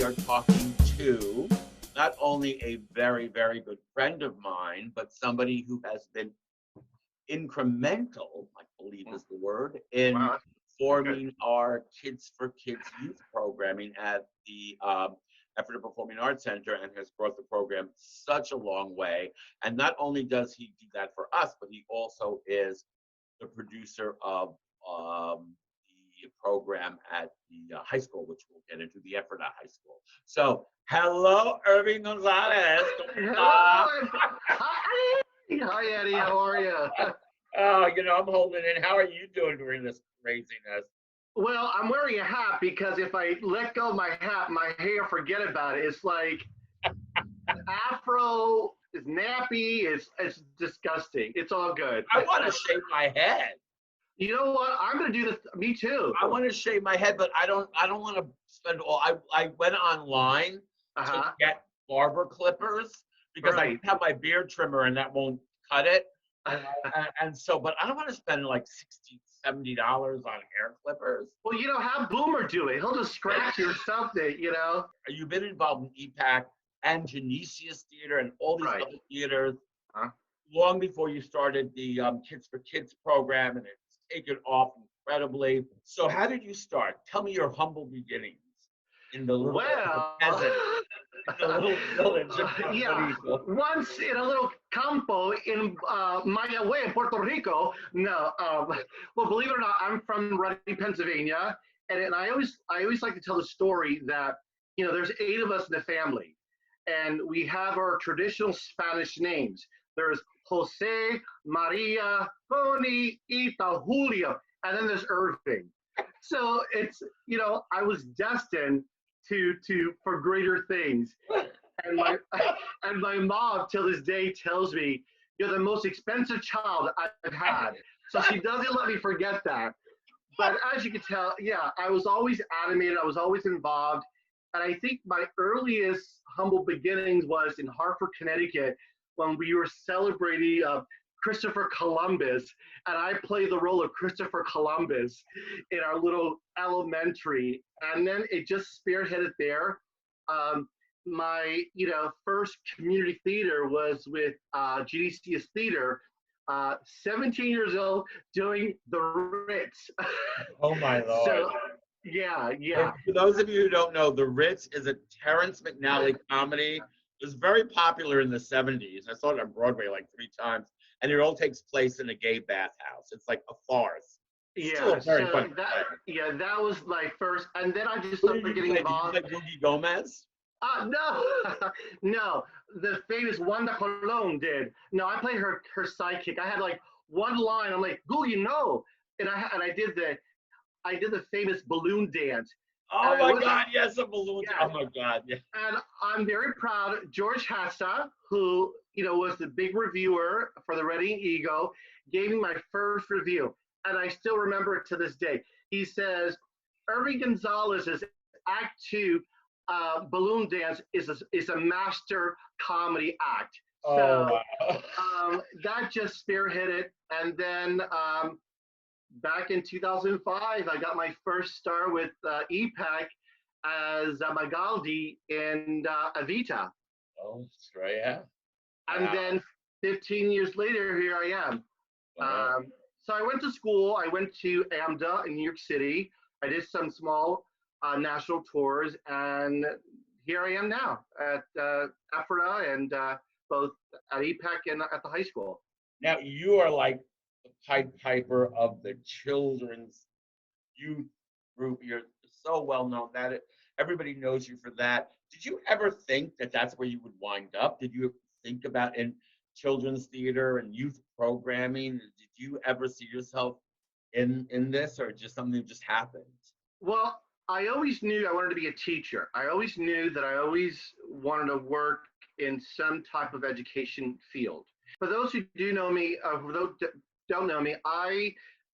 are talking to not only a very, very good friend of mine, but somebody who has been incremental, I believe is the word, in forming our Kids for Kids youth programming at the Effort of Performing Arts Center, and has brought the program such a long way. And not only does he do that for us, but he also is the producer of the program at the high school, which we'll get into, the Effort High School. So, hello, Irving Gonzalez. Hi, Eddie. How are you? Oh, you know, I'm holding in. How are you doing during this craziness? Well, I'm wearing a hat because if I let go of my hat, my hair, forget about it. It's like afro, it's nappy, it's disgusting. It's all good. I want to shave my head. You know what? I'm gonna do this. Me too. I want to shave my head, but I don't want to spend all. I went online to get barber clippers because I have my beard trimmer and that won't cut it. And so, but I don't want to spend like $60, $70 on hair clippers. Well, you know, have Boomer do it. He'll just scratch you or something, you know. You've been involved in Epac and Genesius Theater and all these other theaters long before you started the Kids for Kids program, and it's taken off incredibly. So how did you start? Tell me your humble beginnings in the little peasant. A little village. Once in a little campo in Mayagüez, Puerto Rico. No, well, believe it or not, I'm from Reading, Pennsylvania, and I always like to tell the story that, you know, there's 8 of us in the family, and we have our traditional Spanish names. There's Jose, Maria, Tony, Ita, Julio, and then there's Irving. So it's, you know, I was destined for greater things. And my mom till this day tells me, you're the most expensive child I've had. So she doesn't let me forget that. But as you can tell, yeah, I was always animated, I was always involved. And I think my earliest humble beginnings was in Hartford, Connecticut, when we were celebrating Christopher Columbus, and I played the role of Christopher Columbus in our little elementary, and then it just spearheaded there. My, you know, first community theater was with Genesius Theater, 17 years old, doing The Ritz. Oh my Lord. So, yeah. And for those of you who don't know, The Ritz is a Terrence McNally comedy. It was very popular in the 70s. I saw it on Broadway like 3 times. And it all takes place in a gay bathhouse. It's like a farce. Yeah, that was my first. And then I just started getting involved. Did you play Googie Gomez? No, no. The famous Wanda Colon did. No, I played her sidekick. I had like one line. I'm like, Googie, no. And I did the famous balloon dance. Oh my God, yes, a balloon. Yeah. Oh my God, yeah. And I'm very proud. George Hassa, who, you know, was the big reviewer for the Reading Eagle, gave me my first review, and I still remember it to this day. He says, Irving Gonzalez's Act 2 balloon dance is a master comedy act. So wow. That just spearheaded, and then back in 2005, I got my first star with Epac as Magaldi in Evita. Oh, right, yeah. And then 15 years later, here I am. Wow. So I went to school. I went to AMDA in New York City. I did some small national tours, and here I am now at Ephrata and both at Epac and at the high school. Now, you are like the Pied Piper of the children's youth group. You're so well known that everybody knows you for that. Did you ever think that that's where you would wind up? Did you think about in children's theater and youth programming? Did you ever see yourself in this, or just something that just happened? Well, I always knew I wanted to be a teacher. I always knew that I always wanted to work in some type of education field. For those who do know me, for those that don't know me, I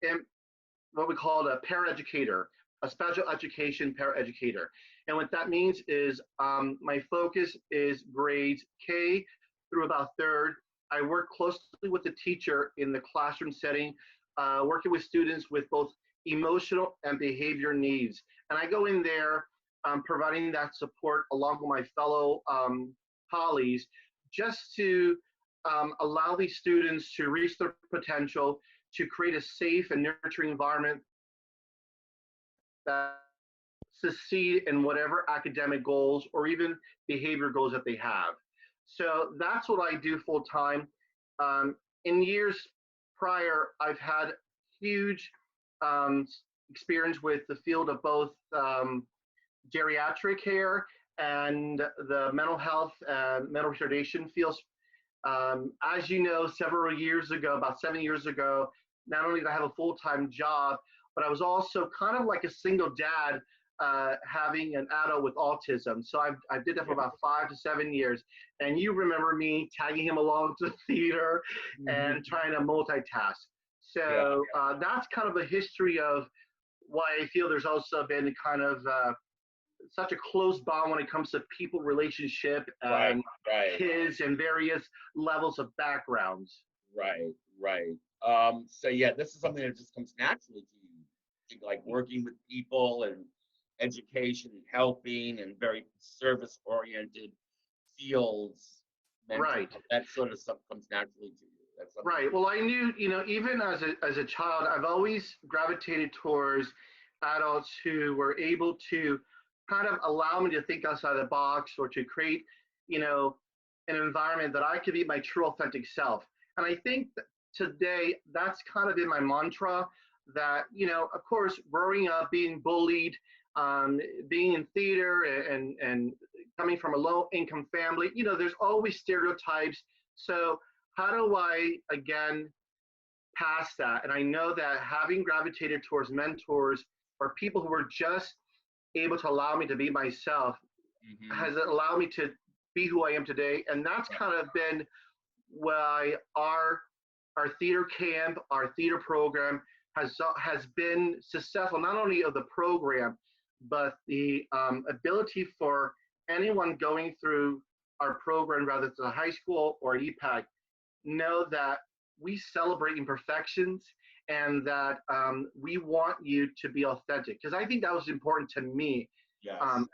am what we call a paraeducator, a special education paraeducator. And what that means is my focus is grades K through about 3rd. I work closely with the teacher in the classroom setting, working with students with both emotional and behavior needs. And I go in there providing that support along with my fellow colleagues, just to allow these students to reach their potential, to create a safe and nurturing environment that succeed in whatever academic goals or even behavior goals that they have. So that's what I do full time. In years prior, I've had huge um, experience with the field of both geriatric care and the mental health and mental retardation fields. As you know, several years ago, about 7 years ago, not only did I have a full-time job, but I was also kind of like a single dad having an adult with autism. So I did that for about 5 to 7 years. And you remember me tagging him along to the theater and trying to multitask. So that's kind of a history of why I feel there's also been kind of such a close bond when it comes to people relationship and kids and various levels of backgrounds. Right. So yeah, this is something that just comes naturally to you. I think like working with people and education and helping and very service oriented fields. Right. That sort of stuff comes naturally to you. That's right. Well, I knew, even as a child, I've always gravitated towards adults who were able to kind of allow me to think outside the box or to create, an environment that I could be my true authentic self. And I think that today that's kind of been my mantra that, of course, growing up, being bullied, being in theater and coming from a low income family, there's always stereotypes. So how do I, again, pass that? And I know that having gravitated towards mentors or people who were just able to allow me to be myself has allowed me to be who I am today. And that's kind of been why our theater camp, our theater program has been successful, not only of the program, but the ability for anyone going through our program, whether it's a high school or Epac, know that we celebrate imperfections and that we want you to be authentic. Because I think that was important to me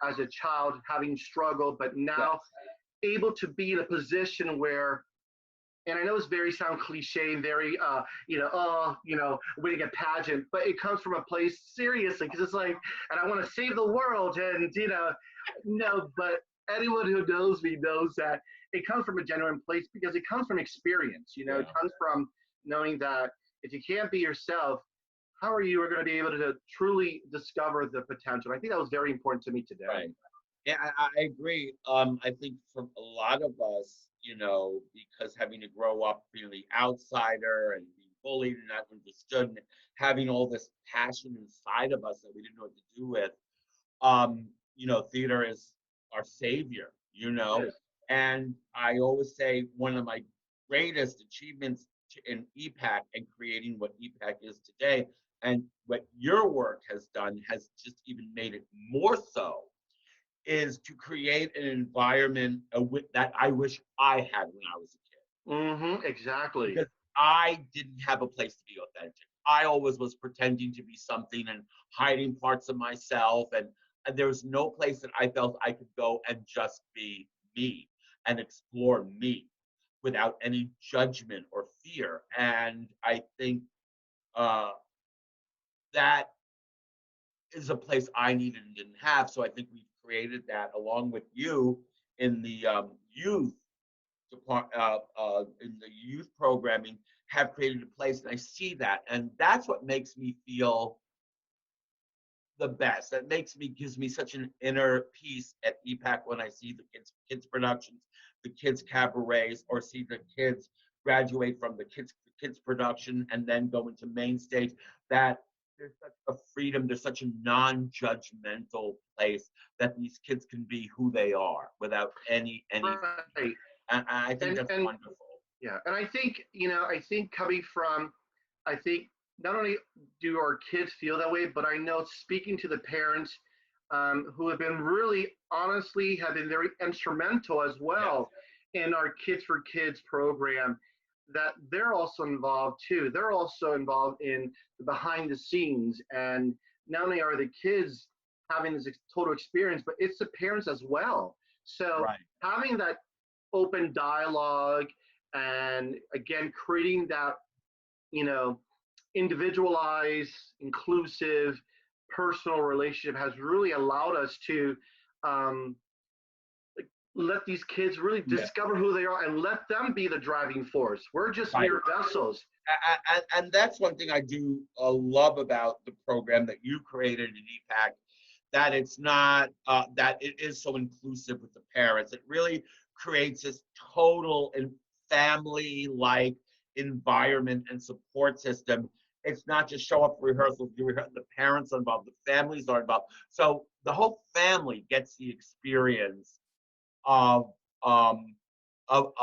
as a child, having struggled, but now able to be in a position where, and I know it's very sound cliche and very, winning a pageant, but it comes from a place seriously, because it's like, and I want to save the world, and, no, but anyone who knows me knows that it comes from a genuine place because it comes from experience, it comes from knowing that if you can't be yourself, how are you going to be able to truly discover the potential? I think that was very important to me today. Right. Yeah, I agree. I think for a lot of us, because having to grow up being the outsider and being bullied and not understood and having all this passion inside of us that we didn't know what to do with, theater is our savior, And I always say one of my greatest achievements in Epac and creating what Epac is today, and what your work has done has just even made it more so, is to create an environment that I wish I had when I was a kid. Exactly. Because I didn't have a place to be authentic. I always was pretending to be something and hiding parts of myself. And there was no place that I felt I could go and just be me and explore me without any judgment or fear. And I think that is a place I needed and didn't have. So I think we've created that along with you in the youth in the youth programming, have created a place, and I see that, and that's what makes me feel the best. That gives me such an inner peace at Epac when I see the kids productions, the kids cabarets, or see the kids graduate from the kids production and then go into main stage. That there's such a freedom, there's such a non-judgmental place that these kids can be who they are without any right. And I think that's wonderful. Yeah, and I think coming from, I think not only do our kids feel that way, but I know speaking to the parents who have been really, honestly, have been very instrumental as well in our Kids for Kids program, that they're also involved too. They're also involved in the behind the scenes, and not only are the kids having this total experience, but it's the parents as well. So Right. having that open dialogue and again creating that, you know, individualized, inclusive, personal relationship has really allowed us to um, let these kids really Yeah. discover who they are and let them be the driving force. We're just Right. mere vessels. And that's one thing I do love about the program that you created in EPAC, that it's not that it is so inclusive with the parents. It really creates this total and family-like environment and support system. It's not just show up for rehearsals, the parents are involved, the families are involved. So the whole family gets the experience of um, of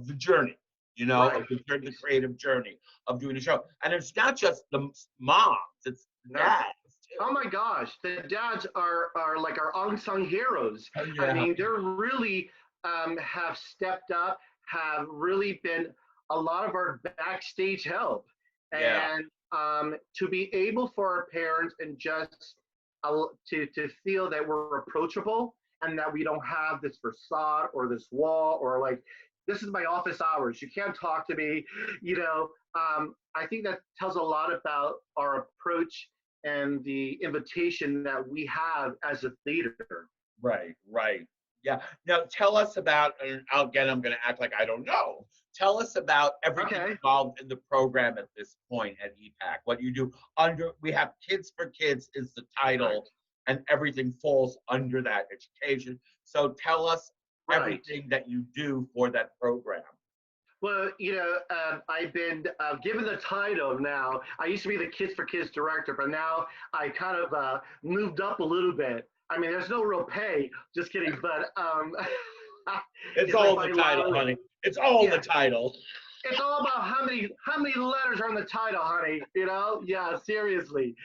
the journey, Right. of the creative journey of doing the show. And it's not just the moms; it's the No. dads too. Oh my gosh, the dads are like our unsung heroes. Oh, I yeah, mean, they're really have stepped up, have really been a lot of our backstage help, yeah, and to be able for our parents and just to feel that we're approachable and that we don't have this facade or this wall or like this is my office hours. You can't talk to me, you know. I think that tells a lot about our approach and the invitation that we have as a theater. right, right. Yeah. Now tell us about, and again, I'm going to act like I don't know. Tell us about everything Okay. involved in the program at this point at EPAC. What you do under, we have Kids for Kids is the Right. title, and everything falls under that education. So tell us Right. everything that you do for that program. Well, you know, I've been given the title now. I used to be the Kids for Kids director, but now I kind of moved up a little bit. I mean, there's no real pay. Just kidding. But It's it's like all in my the title, honey. It's all in the yeah. title. It's all about how many letters are in the title, honey. You know, yeah, seriously.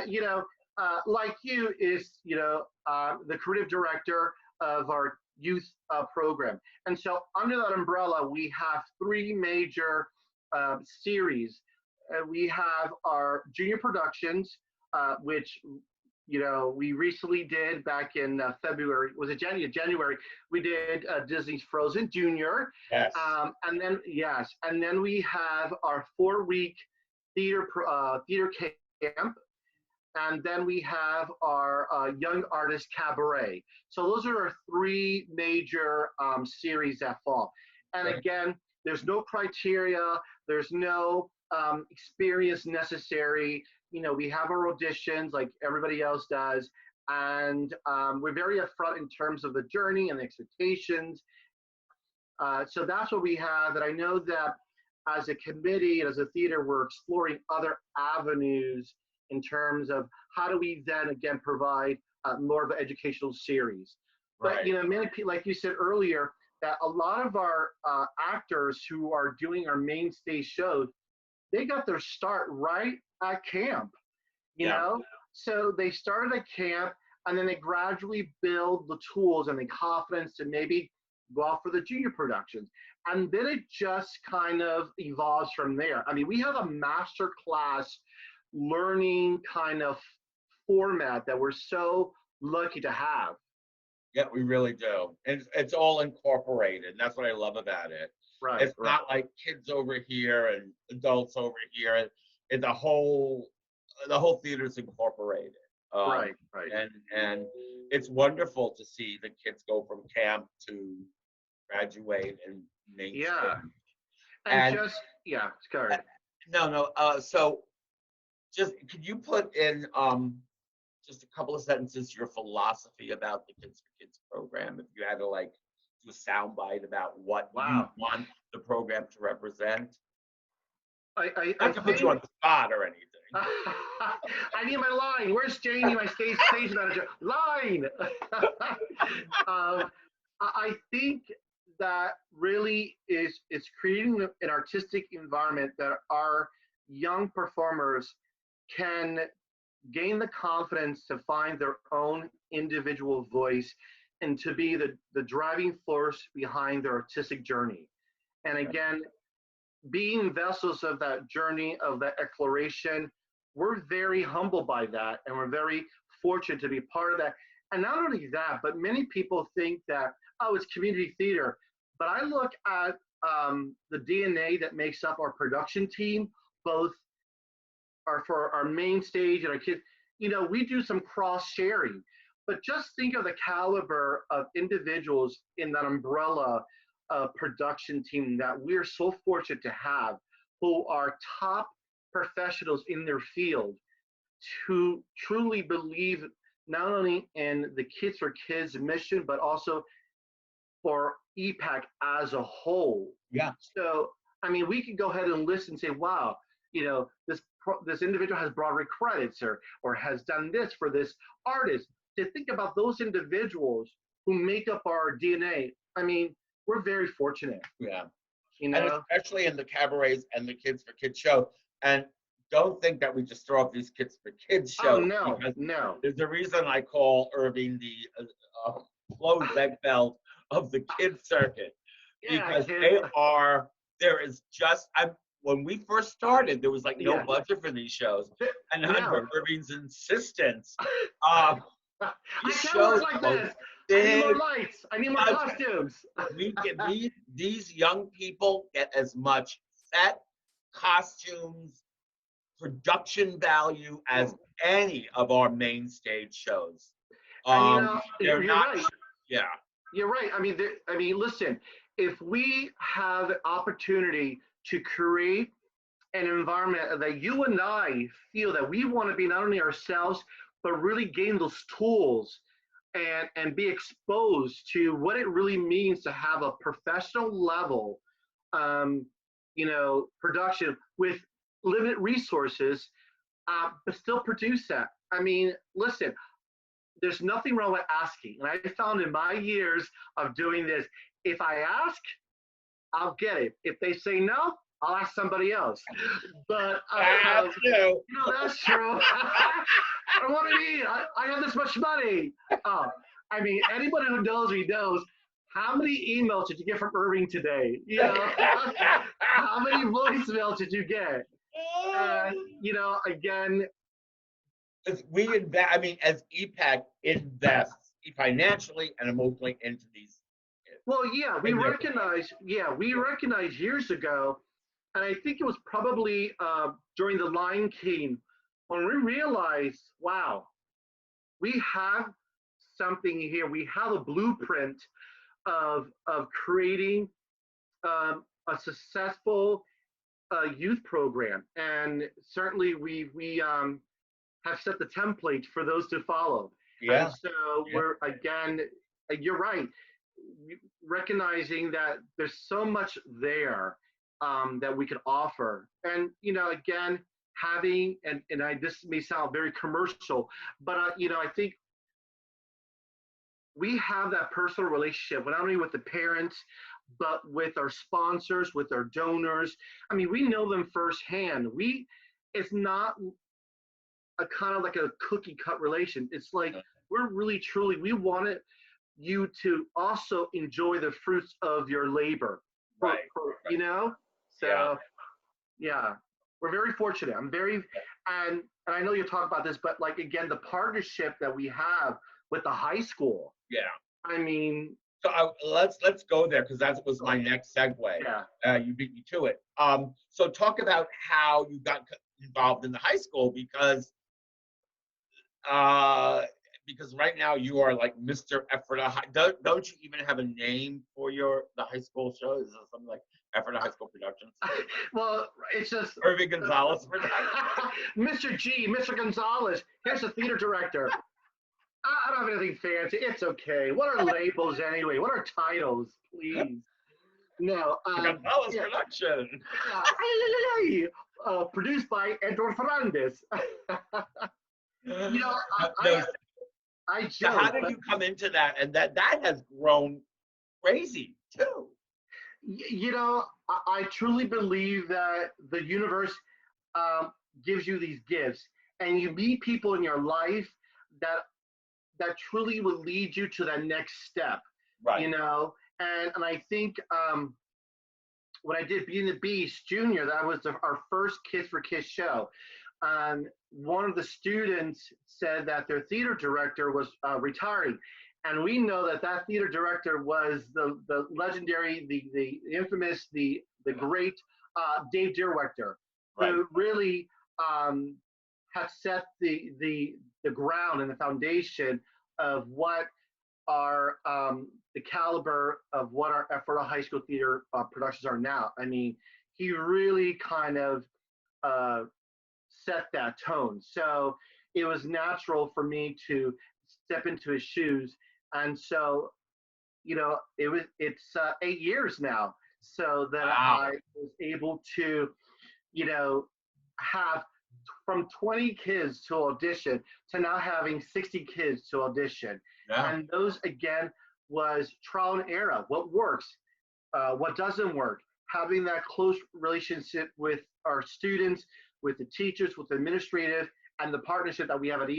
You know, like you is the creative director of our youth program, and so under that umbrella, we have three major series. We have our junior productions, which we recently did back in February. Was it January? January. We did Disney's Frozen Junior, Yes. and then yes, and then we have our 4-week theater camp, and then we have our Young Artist Cabaret. So those are our three major series that fall. And Right. again, there's no criteria, there's no experience necessary. You know, we have our auditions like everybody else does, and we're very upfront in terms of the journey and the expectations. So that's what we have. And I know that as a committee, as a theater, we're exploring other avenues in terms of how do we then again provide more of an educational series. But Right. many people, like you said earlier, that a lot of our actors who are doing our mainstay shows, they got their start right at camp. You Yeah. know, so they started at camp, and then they gradually build the tools and the confidence to maybe go out for the junior productions. And then it just kind of evolves from there. I mean, we have a master class learning kind of format that we're so lucky to have. Yeah, we really do. And it's all incorporated. And that's what I love about it. Right, It's right, not like kids over here and adults over here. It's the whole theater's incorporated. Um, right, right. and it's wonderful to see the kids go from camp to graduate and Yeah. mainstream. And And just, yeah, sorry. no. So just could you put in just a couple of sentences your philosophy about the Kids for Kids program, if you had to like do a soundbite about what you Wow. want the program to represent? I Not to put you think on the spot or anything. I need my line. Where's Janie, my stage manager? Line. I think that really is creating an artistic environment that our young performers can gain the confidence to find their own individual voice and to be the driving force behind their artistic journey. And again, being vessels of that journey, of that exploration, we're very humbled by that, and we're very fortunate to be part of that. And not only that, but many people think that, oh, it's community theater. But I look at the DNA that makes up our production team, both are for our main stage and our kids. You know, we do some cross sharing, but just think of the caliber of individuals in that umbrella production team that we're so fortunate to have, who are top professionals in their field, to truly believe not only in the Kids for Kids mission, but also for Epac as a whole. Yeah. So, I mean, we could go ahead and list and say, wow, you know, this individual has Broadway credits or has done this for this artist. To think about those individuals who make up our DNA, I mean, we're very fortunate. Yeah. You know? And especially in the cabarets and the Kids for Kids show. And don't think that we just throw up these Kids for Kids shows. Oh, no, no. There's a reason I call Irving the closed leg belt of the kids circuit. Yeah, because they are, there is just, when we first started, there was like no budget for these shows. And under Irving's insistence, I can't work like this. I need more lights. I need more costumes. These young people get as much set, costumes, production value as any of our main stage shows. And, they're not right. Yeah. You're right. I mean, listen, if we have the opportunity to create an environment that you and I feel that we want to be not only ourselves, but really gain those tools and be exposed to what it really means to have a professional level, production with limited resources, but still produce that. I mean, listen, there's nothing wrong with asking. And I found in my years of doing this, if I ask, I'll get it. If they say no, I'll ask somebody else. But that's true. That's true. What do you mean? I have this much money. I mean, anybody who knows me knows how many emails did you get from Irving today? You know, how many voicemails did you get? Again, we invest. I mean, as Epac invests financially and emotionally into these. Well, yeah, we recognized years ago, and I think it was probably during the Lion King when we realized, wow, we have something here. We have a blueprint of creating a successful youth program, and certainly we have set the template for those to follow. Yeah. And so we're, again, you're right, recognizing that there's so much there that we could offer. And, again, having, and this may sound very commercial, but, I think we have that personal relationship, not only with the parents, but with our sponsors, with our donors. I mean, we know them firsthand. It's not a kind of like a cookie cut relation. It's like we're really truly, we wanted you to also enjoy the fruits of your labor. Right. So yeah, we're very fortunate. And I know you talk about this, but like, again, the partnership that we have with the high school. Yeah. I mean, so let's go there, because that was my next segue. Yeah. You beat me to it. So talk about how you got involved in the high school, because right now you are like Mr. Ephrata. Don't you even have a name for the high school show? Is it something like Ephrata High School Productions? Well, it's just Irving Gonzalez. Mr. Gonzalez. Here's the theater director. I don't have anything fancy. It's okay. What are labels anyway? What are titles, please? No. Gonzalez Production. Produced by Fernandez. I joke. So how did you come into that? And that has grown crazy too. I truly believe that the universe gives you these gifts, and you meet people in your life that truly will lead you to that next step. Right. And I think when I did Beauty and the Beast Junior, that was our first Kids for Kids show. One of the students said that their theater director was retiring. And we know that that theater director was the legendary, the infamous, the great Dave Deerwechter, Right. who really has set the ground and the foundation of what our the caliber of what our Ephrata High School theater productions are now. I mean, he really kind of set that tone. So it was natural for me to step into his shoes. And so, you know, it's 8 years now. So that Wow. I was able to, you know, have from 20 kids to audition to now having 60 kids to audition. Yeah. And those, again, was trial and error. What works, what doesn't work, having that close relationship with our students, with the teachers, with the administrative, and the partnership that we have at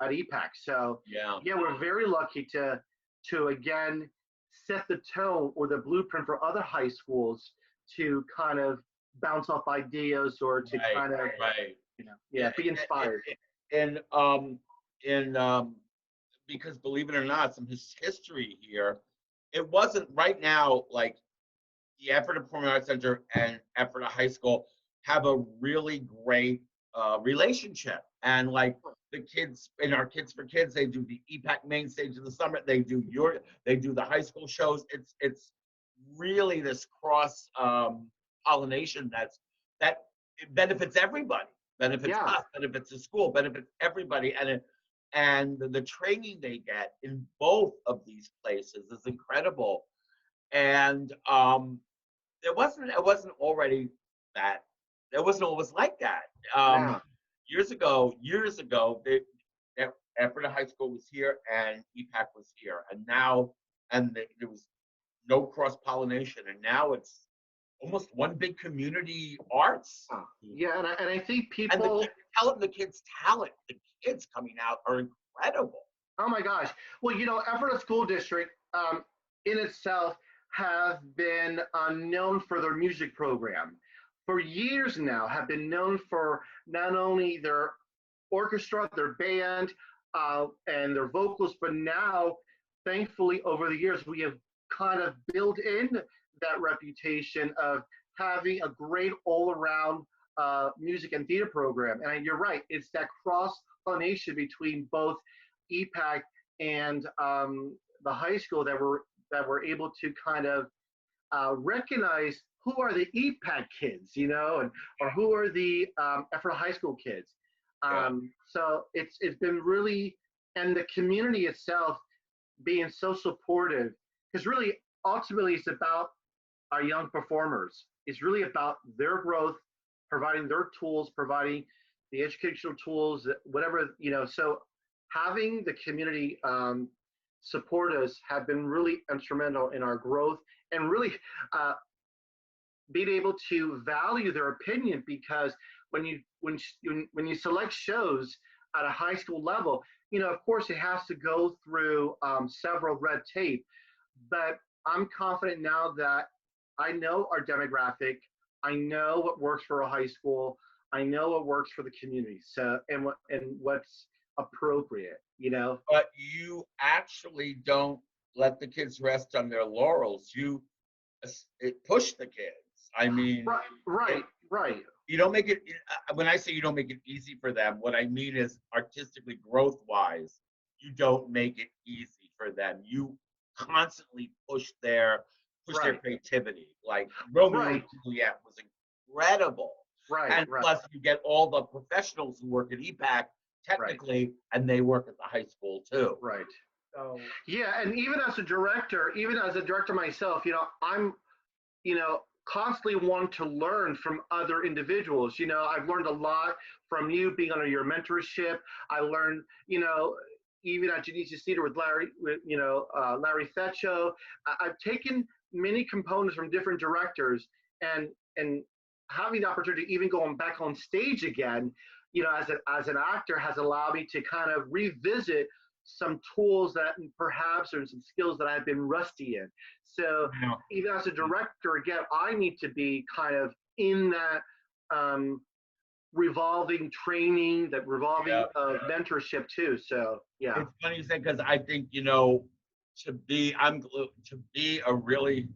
Epac. So Yeah. we're very lucky to again set the tone or the blueprint for other high schools to kind of bounce off ideas or to kind of you know be inspired. And because believe it or not, some history here. It wasn't right now like the Ephrata Performing Arts Center and Ephrata High School have a really great relationship. And like the kids in our Kids for Kids, they do the Epac main stage of the summer. They do the high school shows. It's really this cross pollination that it benefits everybody. Benefits us, benefits the school, benefits everybody, and the training they get in both of these places is incredible. And it wasn't already that. It wasn't always like that. Years ago, Ephrata High School was here and Epac was here, and now there was no cross pollination, and now it's almost one big community arts. Yeah, and I think And people the kids' talent, the kids coming out are incredible. Oh my gosh. Well, you know, Ephrata School District in itself have been known for their music program. For years now, have been known for not only their orchestra, their band, and their vocals, but now, thankfully, over the years, we have kind of built in that reputation of having a great all-around music and theater program. And you're right, it's that cross-pollination between both Epac and the high school that we're able to kind of recognize who are the Epac kids, you know, and or who are the Ephrata High School kids. So it's been really, and the community itself being so supportive, because really ultimately it's about our young performers. It's really about their growth, providing their tools, providing the educational tools, whatever, you know. So having the community support us have been really instrumental in our growth and really being able to value their opinion, because when you select shows at a high school level, you know, of course it has to go through several red tape, but I'm confident now that I know our demographic, I know what works for a high school, I know what works for the community, so and what's appropriate, you know. But you actually don't let the kids rest on their laurels. You push the kids. I mean, right. You don't make it. When I say you don't make it easy for them, what I mean is artistically, growth-wise, you don't make it easy for them. You constantly push their creativity. Like Romeo and Juliet was incredible. And plus, you get all the professionals who work at Epac technically, and they work at the high school too. Right. So yeah, and even as a director myself, you know, I'm, you know, constantly want to learn from other individuals. You know, I've learned a lot from you being under your mentorship. I learned, you know, even at Genesius Theater with Larry Fecho. I've taken many components from different directors, and having the opportunity, even going back on stage again, you know, as an actor, has allowed me to kind of revisit some tools that perhaps or some skills that I've been rusty in. So Yeah. even as a director, again, I need to be kind of in that revolving training, that revolving of mentorship too. So yeah. It's funny you say, because I think, to be a really,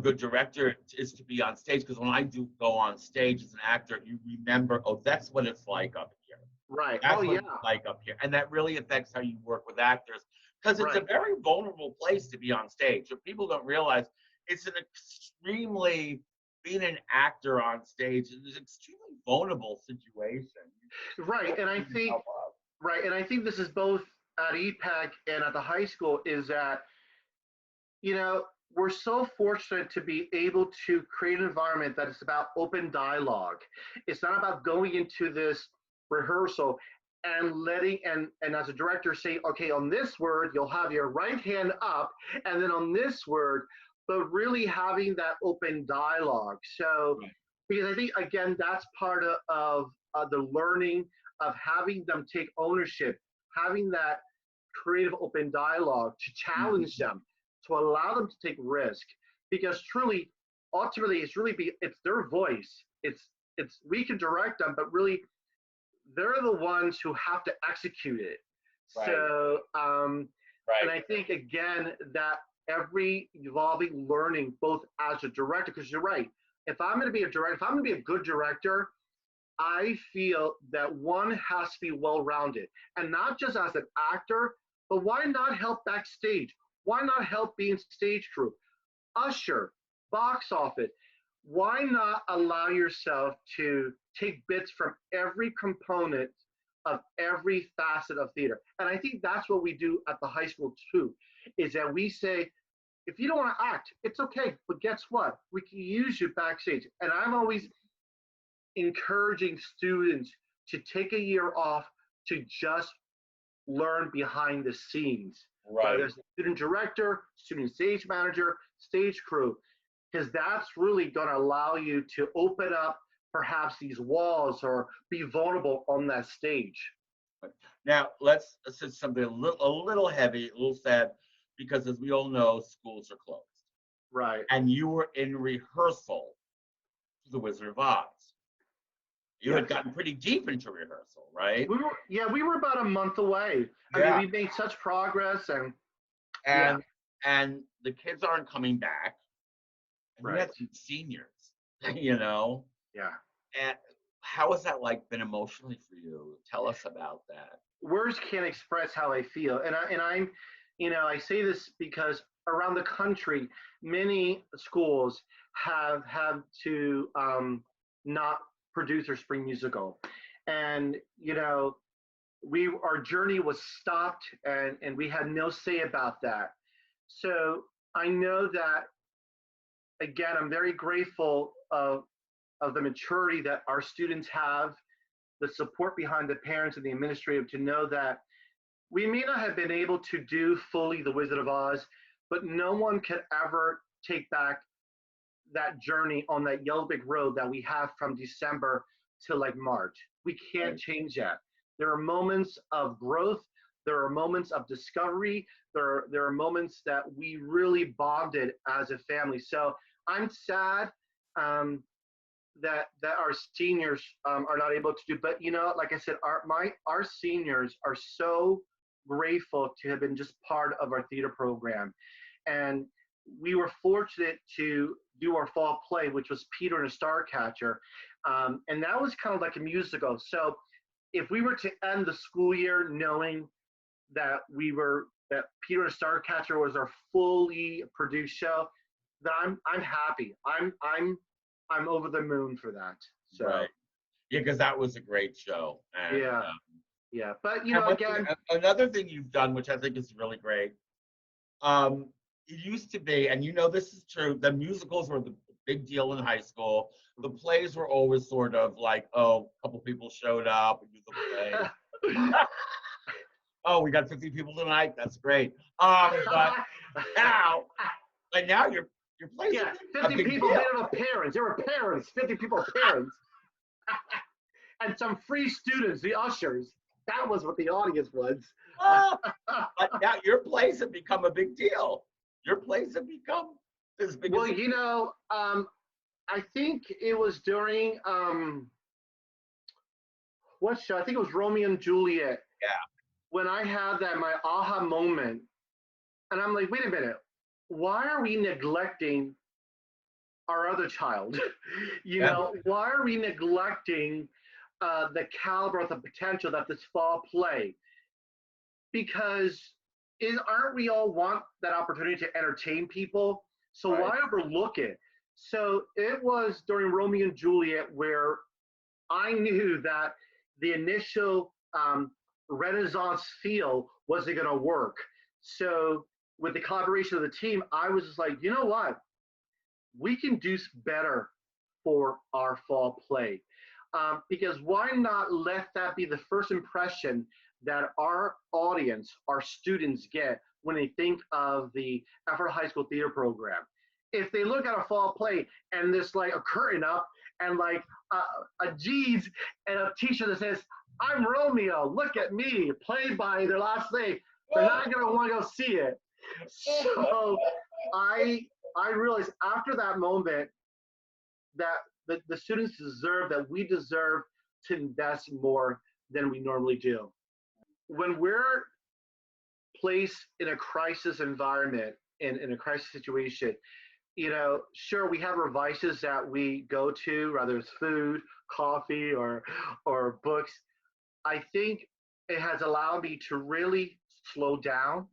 good director is to be on stage. Because when I do go on stage as an actor, you remember, oh, that's what it's like up here. Right. That's Oh what yeah. it's like up here. And that really affects how you work with actors. Because it's a Right. very vulnerable place to be on stage. What people don't realize, it's an extremely, being an actor on stage is an extremely vulnerable situation. Right. And I think right. And I think this is both at Epac and at the high school is that, we're so fortunate to be able to create an environment that is about open dialogue. It's not about going into this rehearsal and letting and as a director say, okay, on this word you'll have your right hand up, and then on this word, but really having that open dialogue. So because I think again that's part of the learning of having them take ownership, having that creative open dialogue to challenge them, to allow them to take risk, because truly, ultimately, it's their voice. It's we can direct them, but really, they're the ones who have to execute it. Right. So, and I think again that every evolving learning, both as a director, because you're right. If I'm going to be a director, if I'm going to be a good director, I feel that one has to be well-rounded, and not just as an actor, but why not help backstage? Why not help being stage crew, usher, box office? Why not allow yourself to take bits from every component of every facet of theater? And I think that's what we do at the high school too, is that we say, if you don't want to act, it's okay, but guess what? We can use you backstage. And I'm always encouraging students to take a year off to just learn behind the scenes. Right. Whether it's student director, student stage manager, stage crew, because that's really going to allow you to open up perhaps these walls or be vulnerable on that stage. Now, let's say something a little heavy, a little sad, because as we all know, schools are closed. Right. And you were in rehearsal for The Wizard of Oz. You had gotten pretty deep into rehearsal, right? We were about a month away. I mean, we made such progress, and the kids aren't coming back. And you had some seniors, Yeah. And how has that been emotionally for you? Tell us about that. Words can't express how I feel, and I'm, I say this because around the country, many schools have had to not produce their spring musical, and our journey was stopped, and we had no say about that. So I know that, again, I'm very grateful of the maturity that our students have, the support behind the parents and the administrative to know that we may not have been able to do fully The Wizard of Oz, but no one can ever take back that journey on that yellow brick road that we have from December to March. We can't change that. There are moments of growth. There are moments of discovery. There are moments that we really bonded as a family. So I'm sad that our seniors are not able to do. But like I said, our seniors are so grateful to have been just part of our theater program, and we were fortunate to do our fall play, which was Peter and the Starcatcher, and that was kind of like a musical. So if we were to end the school year knowing that Peter and the Starcatcher was our fully produced show, then I'm happy. I'm over the moon for that. So. Right. Yeah, because that was a great show. And, yeah. But again, another thing you've done, which I think is really great. It used to be, and this is true, the musicals were the big deal in high school. The plays were always sort of like, oh, a couple people showed up and do the play. Oh, we got 50 people tonight. That's great. But now your plays are 50 people made an appearance. There were parents, 50 people parents. And some free students, the ushers. That was what the audience was. But now your plays have become a big deal. Your plays have become as big Well, as. I think it was during what show? I think it was Romeo and Juliet. Yeah. When I had my aha moment, and I'm like, wait a minute, why are we neglecting our other child? Why are we neglecting the caliber, the potential that this fall play? Because aren't we all want that opportunity to entertain people? So Right. why overlook it? So it was during Romeo and Juliet where I knew that the initial Renaissance feel wasn't going to work. So with the collaboration of the team, I was just like, you know what? We can do better for our fall play. Because why not let that be the first impression that our audience, our students get when they think of the Effort High School Theater Program? If they look at a fall play and there's like a curtain up and like a jeans and a t-shirt that says, I'm Romeo, look at me, played by their last name, they're not going to want to go see it. So I realized after that moment that the students deserve, that we deserve to invest more than we normally do. When we're placed in a crisis environment, in a crisis situation, sure, we have our vices that we go to, whether it's food, coffee, or books. I think it has allowed me to really slow down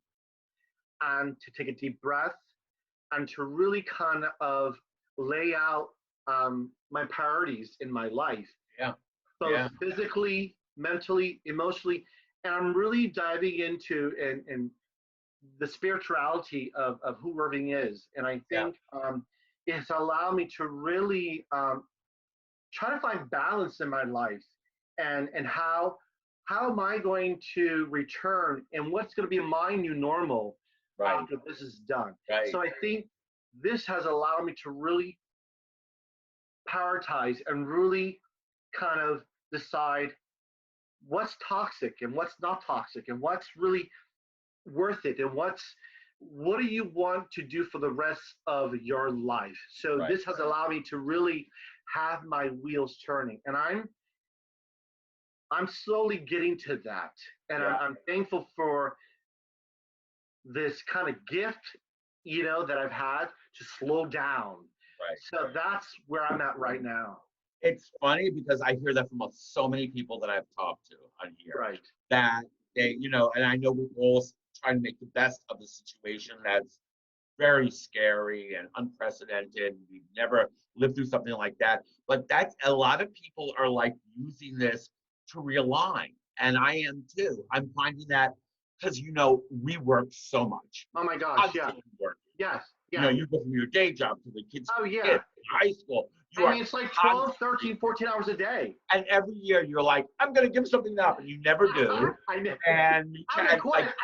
and to take a deep breath and to really kind of lay out my priorities in my life. Yeah. Both physically, mentally, emotionally, and I'm really diving into and the spirituality of who Irving is. And I think it's allowed me to really try to find balance in my life and how am I going to return and what's going to be my new normal after this is done. Right. So I think this has allowed me to really prioritize and really kind of decide what's toxic and what's not toxic and what's really worth it and what do you want to do for the rest of your life. So this has allowed me to really have my wheels turning, and I'm slowly getting to that, and I'm thankful for this kind of gift that I've had to slow down. So that's where I'm at right now. It's funny because I hear that from so many people that I've talked to on here. That they, and I know we're all trying to make the best of the situation that's very scary and unprecedented. We've never lived through something like that. But that's a lot of people are like using this to realign. And I am too. I'm finding that because, we work so much. Oh my gosh, work. Yes. You go from your day job to the kids' kids in high school. It's like 12, 13, 14 hours a day. And every year you're like, I'm going to give something up, and you never do. I know. And I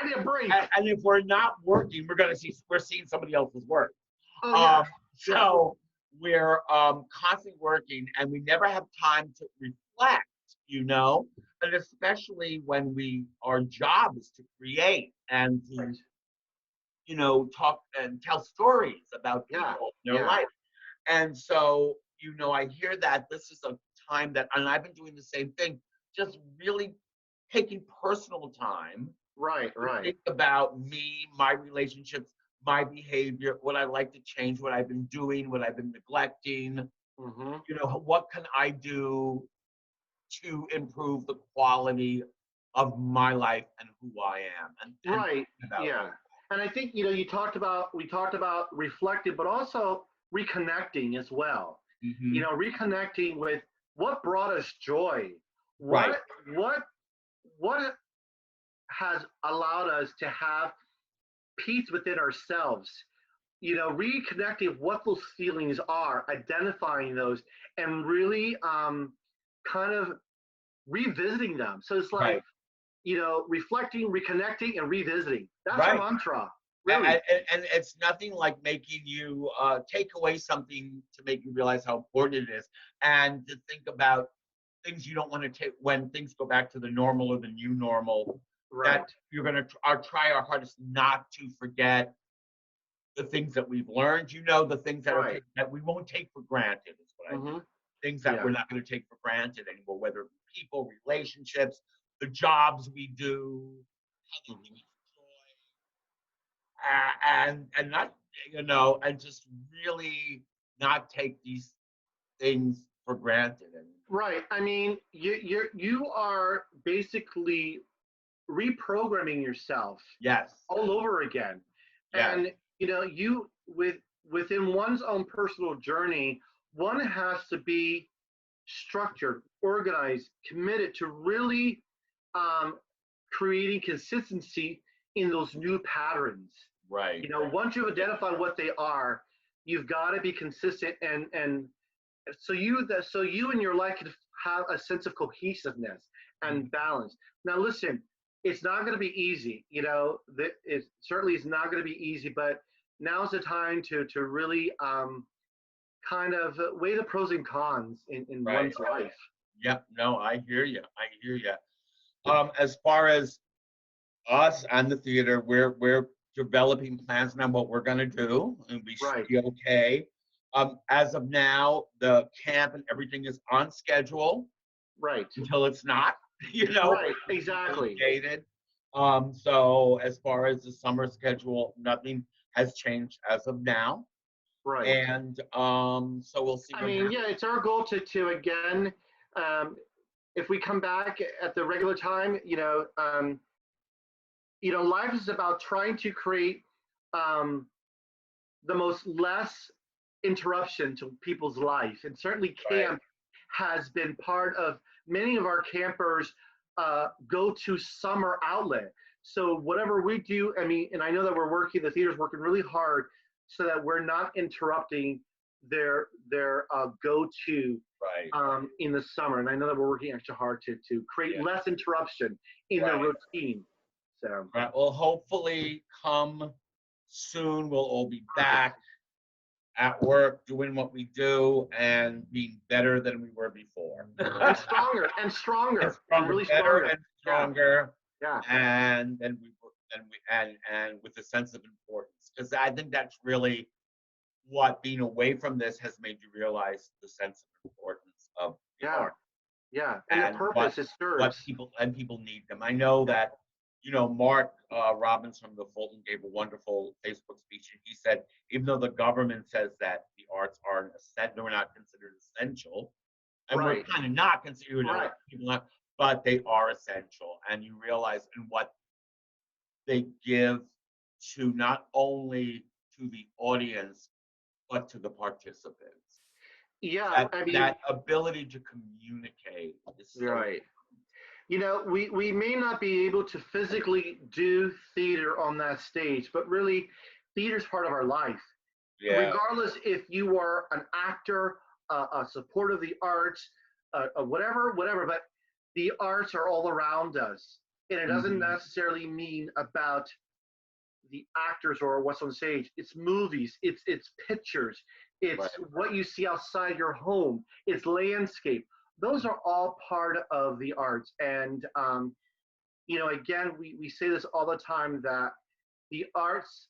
need a break. And if we're not working, we're seeing somebody else's work. So we're constantly working, and we never have time to reflect, and especially when our job is to create and to, talk and tell stories about people in their life. And so, I hear that this is a time that, and I've been doing the same thing, just really taking personal time. To think about me, my relationships, my behavior, what I like to change, what I've been doing, what I've been neglecting. What can I do to improve the quality of my life and who I am? And And I think, we talked about reflecting, but also reconnecting as well. Reconnecting with what brought us joy. What has allowed us to have peace within ourselves. Reconnecting what those feelings are, identifying those, and really kind of revisiting them. So it's like, reflecting, reconnecting, and revisiting. That's our mantra. Really. And it's nothing like making you take away something to make you realize how important it is, and to think about things you don't want to take when things go back to the normal or the new normal. Right. That you're going to try our hardest not to forget the things that we've learned. The things that Right. that we won't take for granted is what I mean. Things that Yeah. we're not going to take for granted anymore, whether it be people, relationships, the jobs we do, how they give us joy, and not and just really not take these things for granted. And Right. I mean, you are basically reprogramming yourself yes, all over again. yes, And you within one's own personal journey, one has to be structured, organized, committed to really creating consistency in those new patterns. right, Once you've identified what they are, you've got to be consistent, and so you and your life can have a sense of cohesiveness and balance. Now, listen, it's not going to be easy. It certainly is not going to be easy, but now's the time to really kind of weigh the pros and cons in right. one's life. Yep. No, I hear you. As far as us and the theater, we're developing plans now what we're going to do, and we should Right. be okay. As of now, the camp and everything is on schedule Right. until it's not. Right. Exactly. Dated. So as far as the summer schedule, nothing has changed as of now. Right. And so we'll see. I mean, yeah, it's our goal to again, if we come back at the regular time, life is about trying to create the most less interruption to people's life, and certainly camp has been part of many of our campers' go-to summer outlet. So whatever we do, I mean, and I know that the theater's working really hard so that we're not interrupting their go-to in the summer. And I know that we're working extra hard to create less interruption in their routine. So right. Well, hopefully come soon we'll all be back at work doing what we do and being better than we were before. and stronger and stronger. And stronger, really better stronger. and stronger. Yeah. And with a sense of importance. Because I think that's really what being away from this has made you realize, the sense of importance of the art. Yeah. And the purpose it serves. What people need them. I know that Mark Robbins from the Fulton gave a wonderful Facebook speech, and he said, even though the government says that the arts aren't they're not considered essential, and we're kind of not considered, people not, but they are essential, and you realize in what they give to not only to the audience but to the participants. Yeah, that ability to communicate is so right. We may not be able to physically do theater on that stage, but really, theater is part of our life. Yeah. Regardless if you are an actor, a supporter of the arts, whatever, but the arts are all around us. And it doesn't necessarily mean about the actors or what's on stage. It's movies, it's pictures, it's what you see outside your home, it's landscape. Those are all part of the arts. And, again, we say this all the time, that the arts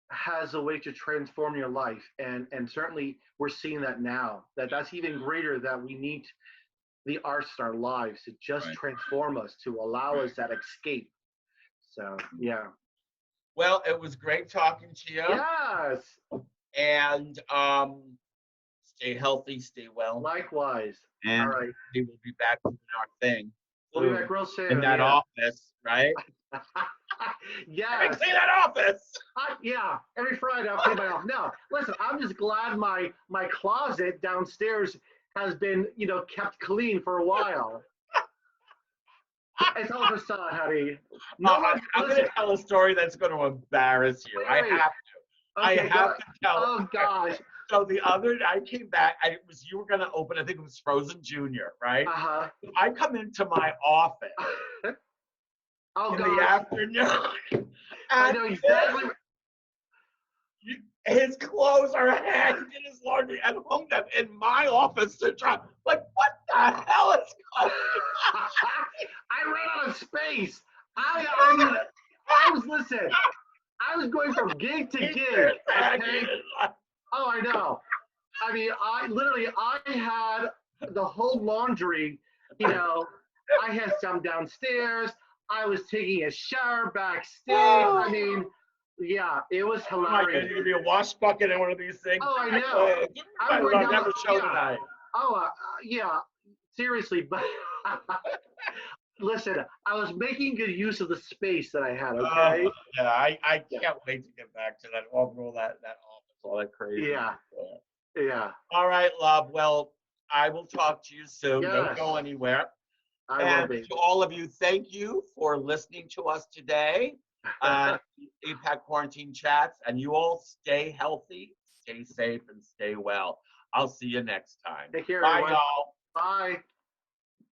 has a way to transform your life. And certainly we're seeing that now, that's even greater, that we need the arts in our lives to just transform us, to allow us that escape. So, yeah. Well, it was great talking to you. Yes. And stay healthy, stay well. Likewise. And all right. We will be back doing our thing. We'll be back real soon. In that office, right? Yeah. See that office. Yeah. Every Friday I'll clean my office. No, listen, I'm just glad my closet downstairs has been, kept clean for a while. It's all facade, honey. I'm going to tell a story that's going to embarrass you. Wait. I have to. Okay, I have to tell. Oh, gosh. So the other night I came back, you were going to open, I think it was Frozen Junior, right? Uh-huh. I come into my office in the afternoon. I know exactly. His clothes are hanging in his laundry and hung them in my office to dry. Like, what the hell is I ran out of space. I was going from gig to gig. Okay? Oh, I know. I mean, I had the whole laundry, I had some downstairs. I was taking a shower backstage. I mean, yeah, it was hilarious. You're going to be a wash bucket in one of these things. Oh, I know. I will never show tonight. Oh, yeah, seriously, but listen, I was making good use of the space that I had, okay? Yeah, I can't wait to get back to that all that office, all that crazy. Yeah. All right, love. Well, I will talk to you soon. Yes. Don't go anywhere. I will be. To all of you, thank you for listening to us today. Epac Quarantine Chats. And you all stay healthy, stay safe, and stay well. I'll see you next time. Take care, Bye, everyone. y'all. Bye.